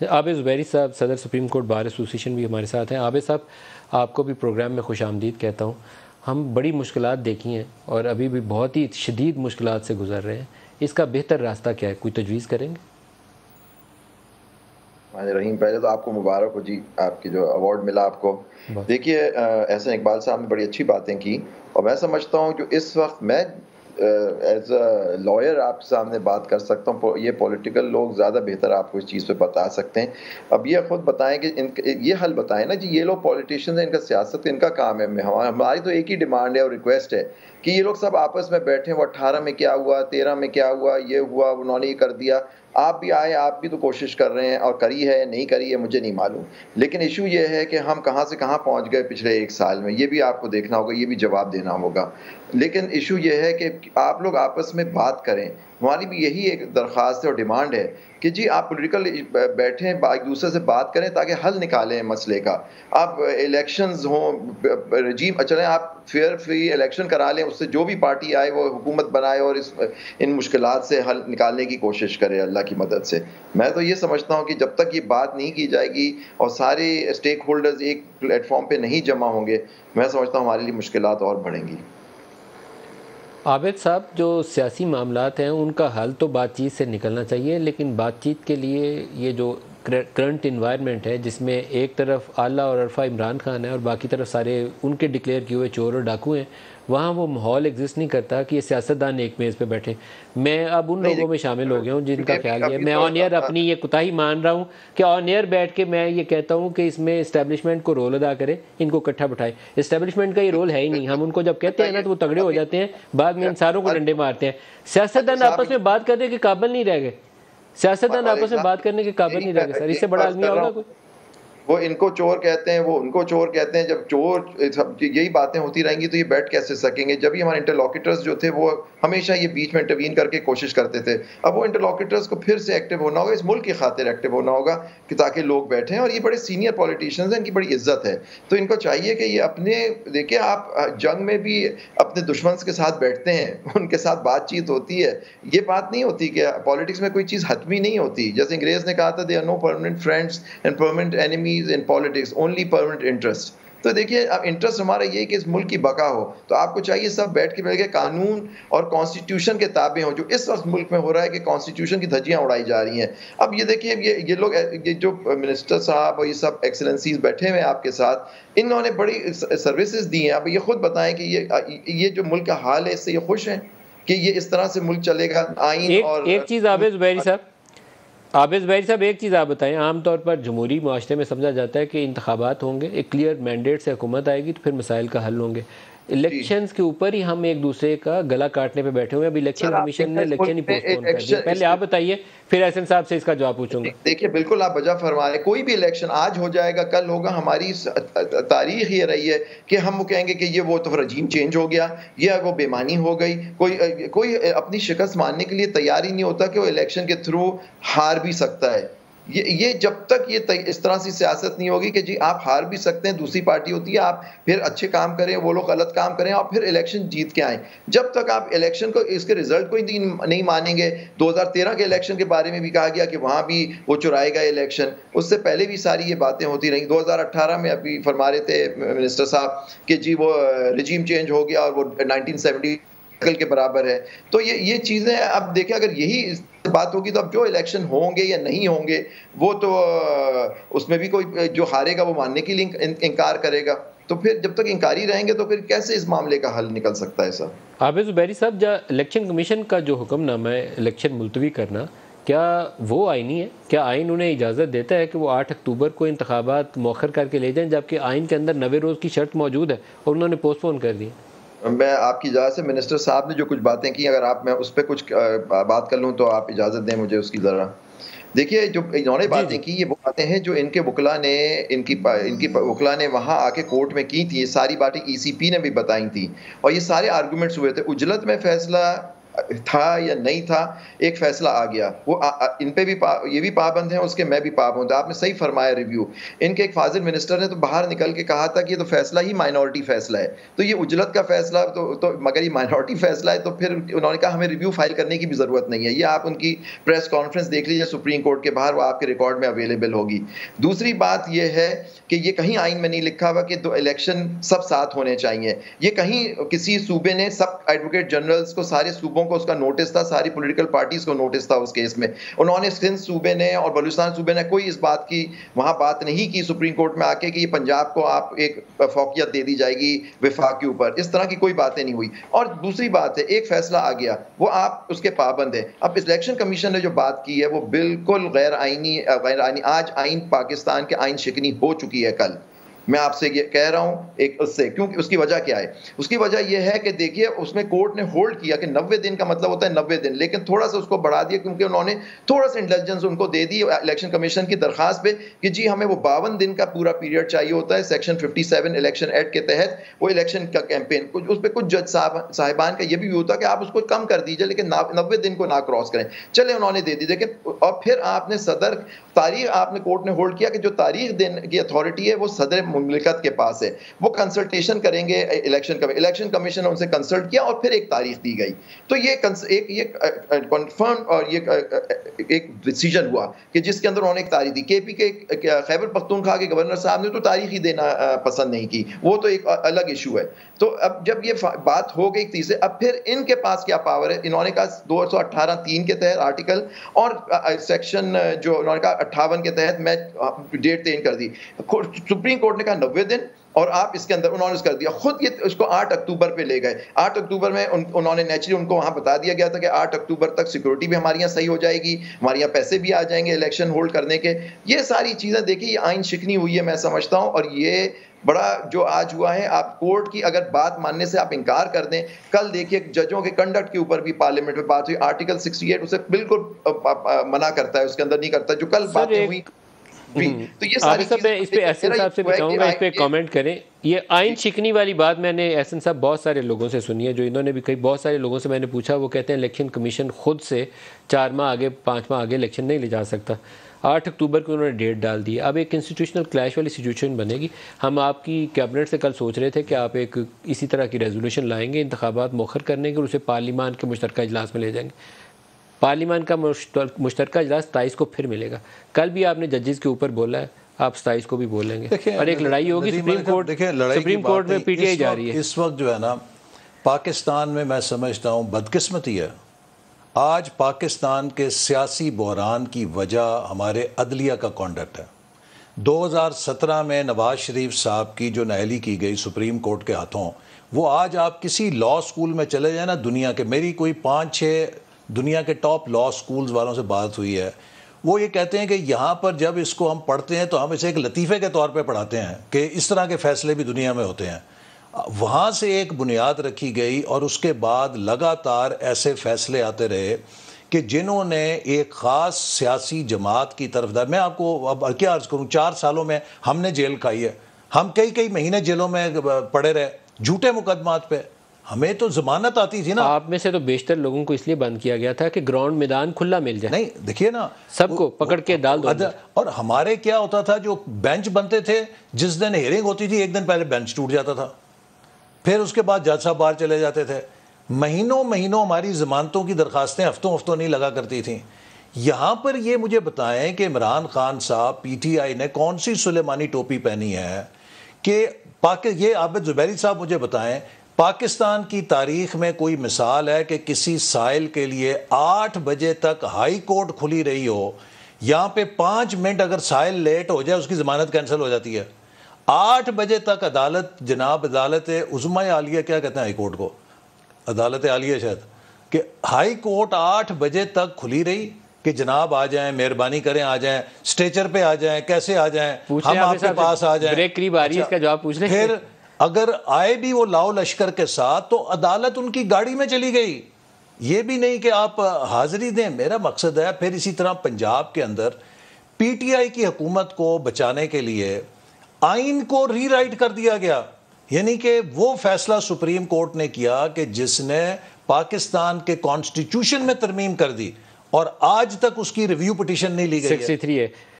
عابد زبیری صاحب صدر supreme court bar association بھی ہمارے ساتھ ہیں. عابد صاحب آپ کو بھی پروگرام میں خوش آمدید کہتا ہوں. ہم بڑی مشکلات دیکھی ہیں اور ابھی بھی بہت ہی شدید مشکلات سے گزر رہے ہیں. اس کا بہتر راستہ کیا ہے؟ کوئی تجویز کریں گے؟ رحیم، پہلے تو آپ کو مبارک ہو جی، آپ کی جو ایوارڈ ملا آپ کو. دیکھیے احسن اقبال صاحب نے بڑی اچھی باتیں کی، اور میں سمجھتا ہوں جو اس وقت میں ایز اے لائر آپ سامنے بات کر سکتا ہوں، یہ پولیٹیکل لوگ زیادہ بہتر آپ کو اس چیز پہ بتا سکتے ہیں. اب یہ خود بتائیں کہ یہ حل بتائیں نا جی. یہ لوگ پولیٹیشین ہیں، ان کا سیاست ان کا کام ہے. ہماری تو ایک ہی ڈیمانڈ ہے اور ریکویسٹ ہے کہ یہ لوگ سب آپس میں بیٹھیں. وہ 18 میں کیا ہوا، 13 میں کیا ہوا، یہ ہوا، انہوں نے یہ کر دیا. آپ بھی آئے، آپ بھی تو کوشش کر رہے ہیں، اور کری ہے نہیں کری ہے مجھے نہیں معلوم، لیکن ایشو یہ ہے کہ ہم کہاں سے کہاں پہنچ گئے پچھلے ایک سال میں. یہ بھی آپ کو دیکھنا ہوگا، یہ بھی جواب دینا ہوگا. لیکن ایشو یہ ہے کہ آپ لوگ آپس میں بات کریں. ہماری بھی یہی ایک درخواست ہے اور ڈیمانڈ ہے کہ جی آپ پولیٹیکل بیٹھیں، ایک دوسرے سے بات کریں تاکہ حل نکالیں مسئلے کا. آپ الیکشنز ہوں، رجیم چلیں، آپ فیئر فری الیکشن کرا لیں، اس سے جو بھی پارٹی آئے وہ حکومت بنائے اور ان مشکلات سے حل نکالنے کی کوشش کرے اللہ کی مدد سے. میں تو یہ سمجھتا ہوں کہ جب تک یہ بات نہیں کی جائے گی اور سارے اسٹیک ہولڈرز ایک پلیٹ فارم پہ نہیں جمع ہوں گے، میں سمجھتا ہوں ہمارے لیے مشکلات اور بڑھیں گی. عابد صاحب، جو سیاسی معاملات ہیں ان کا حل تو بات چیت سے نکلنا چاہیے، لیکن بات چیت کے لیے یہ جو کرنٹ انوائرمنٹ ہے جس میں ایک طرف اعلیٰ اور عرفہ عمران خان ہے اور باقی طرف سارے ان کے ڈکلیئر کیے ہوئے چور اور ڈاکو ہیں، وہاں وہ ماحول ایگزسٹ نہیں کرتا کہ یہ سیاستدان ایک میز پہ بیٹھیں. میں اب ان لوگوں میں شامل ہو گیا ہوں جن کا خیال یہ ہے، میں آن ایئر اپنی یہ کوتاہی مان رہا ہوں کہ آن ایئر بیٹھ کے میں یہ کہتا ہوں کہ اس میں اسٹیبلشمنٹ کو رول ادا کرے، ان کو اکٹھا بٹھائے. اسٹیبلشمنٹ کا یہ رول ہے ہی نہیں. ہم ان کو جب کہتے ہیں نا تو وہ تگڑے ہو جاتے ہیں، بعد میں ان ساروں کو ڈنڈے مارتے ہیں. سیاستدان آپس میں بات کرنے کے قابل نہیں رہ گئے. سیاستدان آپس میں بات کرنے کے قابل نہیں رہ گئے. سر اس سے بڑا المیہ ہوگا کوئی؟ وہ ان کو چور کہتے ہیں، وہ ان کو چور کہتے ہیں. جب چور یہی باتیں ہوتی رہیں گی تو یہ بیٹھ کیسے سکیں گے؟ جب ہی ہمارے انٹرلوکیٹرز جو تھے وہ ہمیشہ یہ بیچ میں انٹروین کر کے کوشش کرتے تھے. اب وہ انٹرلوکیٹرز کو پھر سے ایکٹیو ہونا ہوگا، اس ملک کی خاطر ایکٹیو ہونا ہوگا کہ تاکہ لوگ بیٹھیں. اور یہ بڑے سینئر پولیٹیشینز ہیں، ان کی بڑی عزت ہے، تو ان کو چاہیے کہ یہ اپنے دیکھیں، آپ جنگ میں بھی اپنے دشمن کے ساتھ بیٹھتے ہیں، ان کے ساتھ بات چیت ہوتی ہے. یہ بات نہیں ہوتی کہ پالیٹکس میں کوئی چیز حتمی نہیں ہوتی. جیسے انگریز نے کہا تھا they are no permanent friends and permanent enemies in politics, only permanent interest. تو دیکھیے اب انٹرسٹ ہمارا یہ ہے کہ اس ملک کی بقا ہو، تو آپ کو چاہیے سب بیٹھ کے قانون اور کانسٹیٹیوشن کے تابع ہوں. جو اس وقت ملک میں ہو رہا ہے کہ کانسٹیٹیوشن کی دھجیاں اڑائی جا رہی ہیں. اب یہ دیکھیے یہ لوگ، یہ جو منسٹر صاحب اور یہ سب ایکسلنسیز بیٹھے ہوئے ہیں آپ کے ساتھ، انہوں نے بڑی سروسز دی ہیں. اب یہ خود بتائیں کہ یہ جو ملک کا حال ہے اس سے یہ خوش ہیں کہ یہ اس طرح سے ملک چلے گا؟ آئین اور ایک چیز عابد زبیری صاحب ایک چیز آپ بتائیں. عام طور پر جمہوری معاشرے میں سمجھا جاتا ہے کہ انتخابات ہوں گے، ایک کلیئر مینڈیٹ سے حکومت آئے گی تو پھر مسائل کا حل ہوں گے. الیکشنز کے اوپر ہی ہم ایک دوسرے کا گلا کاٹنے پہ بیٹھے ہوئے ہیں. ابھی الیکشن کمیشن نے الیکشن ہی پوسٹ پون کر دیا. پہلے آپ بتائیے، پھر احسن صاحب سے اس کا جواب پوچھوں گا. دیکھیے بالکل آپ بجا فرمائے، کوئی بھی الیکشن آج ہو جائے گا، کل ہوگا. ہماری تاریخ یہ رہی ہے کہ ہم وہ کہیں گے کہ یہ وہ تو رجیم چینج ہو گیا، یہ وہ بےمانی ہو گئی. کوئی اپنی شکست ماننے کے لیے تیار ہی نہیں ہوتا کہ وہ الیکشن کے تھرو ہار بھی سکتا ہے. یہ جب تک یہ اس طرح سی سیاست نہیں ہوگی کہ جی آپ ہار بھی سکتے ہیں، دوسری پارٹی ہوتی ہے، آپ پھر اچھے کام کریں، وہ لوگ غلط کام کریں اور پھر الیکشن جیت کے آئیں. جب تک آپ الیکشن کو، اس کے رزلٹ کو نہیں مانیں گے. 2013 کے الیکشن کے بارے میں بھی کہا گیا کہ وہاں بھی وہ چرائے گا الیکشن. اس سے پہلے بھی ساری یہ باتیں ہوتی رہیں. 2018 میں ابھی فرما رہے تھے منسٹر صاحب کہ جی وہ رجیم چینج ہو گیا اور وہ 1970 کے برابر ہے. تو یہ چیزیں اب دیکھیں، اگر یہی بات ہوگی تو اب جو الیکشن ہوں گے یا نہیں ہوں گے وہ تو اس میں بھی کوئی جو ہارے گا وہ ماننے کے لیے انکار کرے گا. تو پھر جب تک انکاری رہیں گے تو پھر کیسے اس معاملے کا حل نکل سکتا ہے سر؟ عابد زبیری صاحب، الیکشن کمیشن کا جو حکم نامہ ہے الیکشن ملتوی کرنا، کیا وہ آئینی ہے؟ کیا آئین انہیں اجازت دیتا ہے کہ وہ 8 اکتوبر کو انتخابات مؤخر کر کے لے جائیں، جبکہ آئین کے اندر 90 روز کی شرط موجود ہے اور انہوں نے پوسٹ پون کر دی؟ میں آپ کی اجازت سے منسٹر صاحب نے جو کچھ باتیں کی، اگر میں اس پہ کچھ بات کر لوں تو آپ اجازت دیں مجھے اس کی ذرا. دیکھیے جو انہوں نے باتیں کی، یہ وہ باتیں ہیں جو ان کے وکلا نے، ان کی وکلا نے وہاں آ کے کورٹ میں کی تھی. یہ ساری باتیں ای سی پی نے بھی بتائی تھی اور یہ سارے آرگومنٹس ہوئے تھے. اجلت میں فیصلہ تھا یا نہیں تھا، ایک فیصلہ آ گیا، وہ ان پہ بھی یہ بھی پابند ہیں، اس کے میں بھی پابند. آپ نے صحیح فرمایا ریویو. ان کے ایک فاضل منسٹر نے تو باہر نکل کے کہا تھا کہ یہ تو فیصلہ ہی مائنورٹی فیصلہ ہے، تو یہ اجلت کا فیصلہ تو مگر یہ مائنورٹی فیصلہ ہے، تو پھر انہوں نے کہا ہمیں ریویو فائل کرنے کی بھی ضرورت نہیں ہے. یہ آپ ان کی پریس کانفرنس دیکھ لیجیے سپریم کورٹ کے باہر، وہ آپ کے ریکارڈ میں اویلیبل ہوگی. دوسری بات یہ ہے کہ یہ کہیں آئین میں نہیں لکھا ہوا کہ دو الیکشن سب ساتھ ہونے چاہیے. یہ کہیں کسی صوبے نے، سب ایڈوکیٹ جنرلز کو، سارے صوبوں کو اس کا نوٹس تھا، ساری پولیٹیکل پارٹیز کو نوٹس تھا اس کیس میں. انہوں نے سندھ صوبے نے اور بلوچستان صوبے نے کوئی اس بات کی وہاں بات نہیں کی سپریم کورٹ میں آ کے کہ یہ پنجاب کو آپ ایک فوقیت دے دی جائے گی وفاق کے اوپر، اس طرح کی کوئی باتیں نہیں ہوئی. اور دوسری بات ہے، ایک فیصلہ آ گیا، وہ آپ اس کے پابند ہیں. اب الیکشن کمیشن نے جو بات کی ہے وہ بالکل غیر آئینی. آج آئین پاکستان کے آئین شکنی ہو چکی ہے. کل میں آپ سے یہ کہہ رہا ہوں ایک اس سے، کیونکہ اس کی وجہ کیا ہے؟ اس کی وجہ یہ ہے کہ دیکھیے اس میں کورٹ نے ہولڈ کیا کہ 90 دن کا مطلب ہوتا ہے 90 دن، لیکن تھوڑا سا اس کو بڑھا دیا کیونکہ انہوں نے تھوڑا سا انٹیلیجنس ان کو دے دی الیکشن کمیشن کی درخواست پہ کہ جی ہمیں وہ 52 دن کا پورا پیریڈ چاہیے ہوتا ہے سیکشن 57 الیکشن ایکٹ کے تحت، وہ الیکشن کا کیمپین. اس پہ کچھ جج صاحبان کا یہ بھی ہوتا کہ آپ اس کو کم کر دیجئے لیکن 90 دن کو نہ کراس کریں. چلے انہوں نے دے دی، لیکن اور پھر آپ نے صدر تاریخ، آپ نے کورٹ نے ہولڈ کیا کہ جو تاریخ دینے کی اتھارٹی ہے وہ صدر مملکت کے پاس ہے، وہ کنسلٹیشن کریں گے الیکشن کمیشن نے ان سے کنسلٹ کیا اور پھر ایک تاریخ دی گئی. تو یہ کنفرم اور یہ ایک ڈیسیجن ہوا کہ جس کے اندر انہوں نے ایک تاریخ دی. کے پی کے خیبر پختونخوا کے گورنر صاحب نے تو تاریخ ہی دینا پسند نہیں کی، وہ تو ایک الگ ایشو ہے. تو اب جب یہ بات ہو گئی تیسرے، اب پھر ان کے پاس کیا پاور ہے؟ انہوں نے کہا 218(3) کے تحت آرٹیکل اور سیکشن جو انہوں نے کہا 58 کے تحت میں ڈیٹ چینج کر دی. سپریم کورٹ نے کہا 90 دن، اور آپ اس کے اندر انہوں نے کر دیا. خود یہ اس کو 8 اکتوبر پہ لے گئے. 8 اکتوبر میں انہوں نے نیچرلی ان کو وہاں بتا دیا گیا تھا کہ 8 اکتوبر تک سیکورٹی بھی ہمارے یہاں صحیح ہو جائے گی، ہمارے یہاں پیسے بھی آ جائیں گے الیکشن ہولڈ کرنے کے. یہ ساری چیزیں دیکھیے یہ آئین شکنی ہوئی ہے میں سمجھتا ہوں. اور یہ بڑا جو آج ہوا ہے، آپ کورٹ کی اگر بات ماننے سے آپ انکار کر دیں، کل دیکھیے ججوں کے کنڈکٹ کے اوپر بھی پارلیمنٹ میں بات ہوئی، آرٹیکل 68 اسے بالکل منع کرتا ہے، اس کے اندر نہیں کرتا. جو کل باتیں ہوئی تو یہ ساری چیزیں میں اس پہ احسن صاحب سے بھی چاہوں گا اس پہ کامنٹ کریں. یہ آئین شکنی والی بات میں نے احسن صاحب بہت سارے لوگوں سے سنی ہے، جو انہوں نے بھی کئی بہت سارے لوگوں سے میں نے پوچھا، وہ کہتے ہیں الیکشن کمیشن خود سے 4 ماہ آگے 5 ماہ آگے الیکشن نہیں لے جا سکتا. 8 اکتوبر کو انہوں نے ڈیٹ ڈال دی. اب ایک انسٹیٹیوشنل کلیش والی سچویشن بنے گی. ہم آپ کی کیبنٹ سے کل سوچ رہے تھے کہ آپ ایک اسی طرح کی ریزولوشن لائیں گے انتخابات مؤخر کرنے کے، اور اسے پارلیمان کے مشترکہ اجلاس میں لے جائیں گے. پارلیمان کا مشترکہ اجلاس 27 کو پھر ملے گا. کل بھی آپ نے ججز کے اوپر بولا ہے، آپ 27 کو بھی بولیں گے، اور ایک لڑائی ہوگی سپریم کورٹ میں. پی ٹی آئی جا رہی ہے اس وقت جو ہے نا پاکستان میں. میں سمجھتا ہوں بدقسمتی ہے آج پاکستان کے سیاسی بحران کی وجہ ہمارے عدلیہ کا کانڈکٹ ہے. 2017 میں نواز شریف صاحب کی جو نااہلی کی گئی سپریم کورٹ کے ہاتھوں، وہ آج آپ کسی لاء سکول میں چلے جائیں نا دنیا کے، میری کوئی 5-6 دنیا کے ٹاپ لاء سکولز والوں سے بات ہوئی ہے، وہ یہ کہتے ہیں کہ یہاں پر جب اس کو ہم پڑھتے ہیں تو ہم اسے ایک لطیفے کے طور پہ پڑھاتے ہیں کہ اس طرح کے فیصلے بھی دنیا میں ہوتے ہیں. وہاں سے ایک بنیاد رکھی گئی اور اس کے بعد لگاتار ایسے فیصلے آتے رہے کہ جنہوں نے ایک خاص سیاسی جماعت کی طرفدار. میں آپ کو اب کیا عرض کروں، 4 سالوں میں ہم نے جیل کھائی ہے، ہم کئی مہینے جیلوں میں پڑے رہے جھوٹے مقدمات پہ. ہمیں تو ضمانت آتی تھی نا. آپ میں سے تو بیشتر لوگوں کو اس لیے بند کیا گیا تھا کہ گراؤنڈ میدان کھلا مل جائے. نہیں دیکھیے نا، سب کو پکڑ کے ڈال دو. اور ہمارے کیا ہوتا تھا، جو بینچ بنتے تھے جس دن ہیئرنگ ہوتی تھی ایک دن پہلے بینچ ٹوٹ جاتا تھا، پھر اس کے بعد جج صاحب باہر چلے جاتے تھے. مہینوں ہماری ضمانتوں کی درخواستیں ہفتوں نہیں لگا کرتی تھیں. یہاں پر یہ مجھے بتائیں کہ عمران خان صاحب پی ٹی آئی نے کون سی سلیمانی ٹوپی پہنی ہے کہ یہ عابد زبیری صاحب مجھے بتائیں پاکستان کی تاریخ میں کوئی مثال ہے کہ کسی سائل کے لیے 8 بجے تک ہائی کورٹ کھلی رہی ہو، یہاں پہ 5 منٹ اگر سائل لیٹ ہو جائے اس کی ضمانت کینسل ہو جاتی ہے. 8 بجے تک عدالت، جناب عدالت عظمیٰ عالیہ، کیا کہتے ہیں ہائی کورٹ کو، عدالت عالیہ شاید، کہ ہائی کورٹ 8 بجے تک کھلی رہی کہ جناب آ جائیں، مہربانی کریں آ جائیں، اسٹیچر پہ آ جائیں، کیسے آ جائیں، ہم آپ کے پاس آ جائیں. بریک قریب آ رہی ہے، اس کا جواب پوچھ لیں. پھر اگر آئے بھی وہ لاؤ لشکر کے ساتھ تو عدالت ان کی گاڑی میں چلی گئی. یہ بھی نہیں کہ آپ حاضری دیں. میرا مقصد ہے پھر اسی طرح پنجاب کے اندر پی ٹی آئی کی حکومت کو بچانے کے لیے آئین کو ری رائٹ کر دیا گیا. یعنی کہ وہ فیصلہ سپریم کورٹ نے کیا کہ جس نے پاکستان کے کانسٹیٹیوشن میں ترمیم کر دی اور آج تک اس کی ریویو پٹیشن نہیں لی گئی ہے. 63 ہے.